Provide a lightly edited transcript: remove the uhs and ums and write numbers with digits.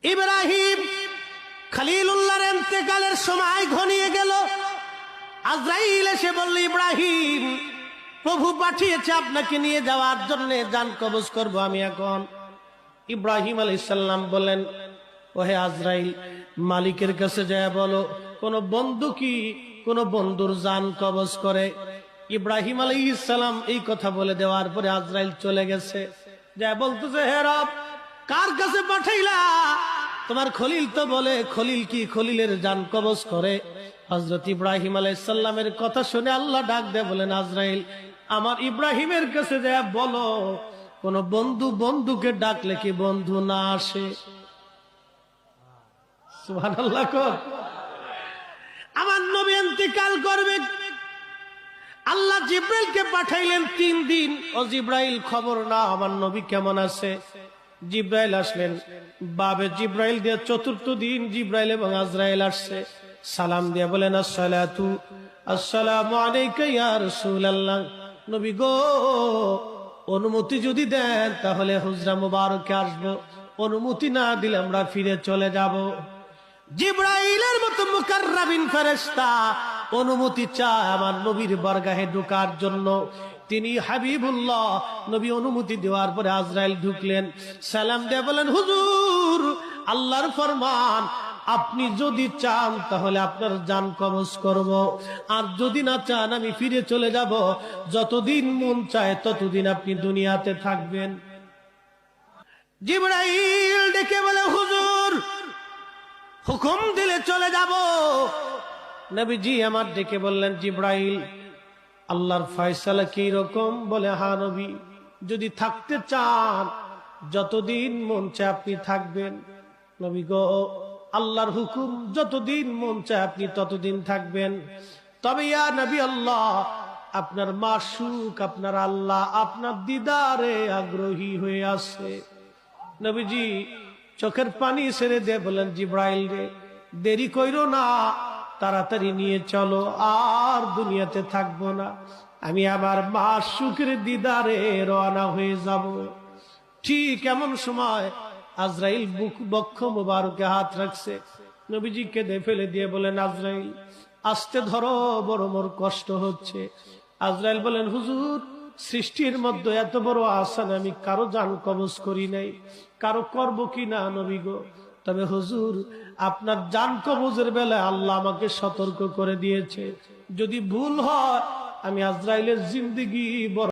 ইব্রাহিম খলিলুল্লাহর ইন্তেকালের সময় ঘনিয়ে গেল। আজরাইল এসে বলল, ইব্রাহিম, প্রভু পাঠিয়েছে আপনাকে নিয়ে যাওয়ার জন্য, জান কবজ করব আমি এখন। ইব্রাহিম আলাইহিস সালাম বলেন, ওহে আজরাইল, মালিকের কাছে যায় বলো কোন বন্ধু কি কোন বন্ধুর জান কবজ করে। ইব্রাহিম আলাইহিস সালাম এই কথা বলে দেওয়ার পরে আজরাইল চলে গেছে। যা বলতেছে, হে রব, কার কাছে পাঠাইলা? তোমার খলিল তো বলে খলিল কি খলিলের জান কবজ করে। হযরত ইব্রাহিম আলাইহিস সালামের কথা শুনে আল্লাহ ডাক দিয়ে বলেন, আজরাইল, আমার ইব্রাহিমের কাছে যায় বলো কোন বন্ধু বন্ধুকে ডাকলে কি বন্ধু না আসে? সুবহানাল্লাহ। আমার নবী ইন্তেকাল করবে, আল্লাহ জিব্রাইলকে পাঠাইলেন 3 দিন। ও জিব্রাইল, খবর না আমার নবী কেমন আছে। জিব্রাইল আসলেন, বাবে জিব্রাইল দিয়ে 4th দিন জিব্রাইল এবং আজরাইল আসছে। সালাম দিয়ে বলেন, আসসালামু আলাইকা ইয়া রাসূলুল্লাহ। নবী গো, অনুমতি যদি দেন তাহলে হুজরা মুবারকে আসবো, অনুমতি না দিলে আমরা ফিরে চলে যাব। জিব্রাইলের মতো মুকাররাবিন ফেরেশতা অনুমতি চায় আমার নবীর বরগাহে ঢোকার জন্য। তিনি হাবিবুল্লাহ। নবী অনুমতি দেওয়ার পরে আজরাইল ঢুকলেন, সালাম দিয়ে বলেন, হুজুর, আল্লাহর ফরমান, আপনি যদি চান তাহলে আপনার জান কবজ করব, আর যদি না চান আমি ফিরে চলে যাব। যতদিন মন চায় ততদিন আপনি দুনিয়াতে থাকবেন। জিব্রাইল ডেকে বলে, হুজুর, হুকুম দিলে চলে যাব। নবীজি আমার ডেকে বললেন, জিব্রাইল, আল্লাহর ফয়সালা কি রকম? বলে, হ্যাঁ নবী, যদি থাকতে চান যতদিন মন চায় আপনি থাকবেন। নবী গো, আল্লাহর হুকুম, যতদিন মন চায় আপনি ততদিন থাকবেন। তবে ইয়া নবী আল্লাহ, আপনার মাশুক, আপনার আল্লাহ আপনার দিদারে আগ্রহী হয়ে আছে। নবীজি চোখের পানি ছেড়ে দিয়ে বলেন, জিব্রাইল রে, দেরি কইরো না, তাড়াতাড়ি নিয়ে চলো, আর দুনিয়াতে থাকবো না, আমি আমার মাশুকের দিদারে রওনা হয়ে যাব। ঠিক এমন সময় আজরাইল বক্ষ মুবারকে হাত রাখছে। নবীজি কেঁদে ফেলে দিয়ে বলেন, আজরাইল, আস্তে ধরো, বড় মোর কষ্ট হচ্ছে। আজরাইল বলেন, হুজুর, সৃষ্টির মধ্যে এত বড় আসান আমি কারো জান কবজ করি নাই, কারো করবো কি না নবী গো। তবে হুজুর, আপনার জান কবজের বেলায় আল্লাহ আমাকে সতর্ক করে দিয়েছে, যদি ভুল হয় আমি আজরাইলের জিন্দেগি বড়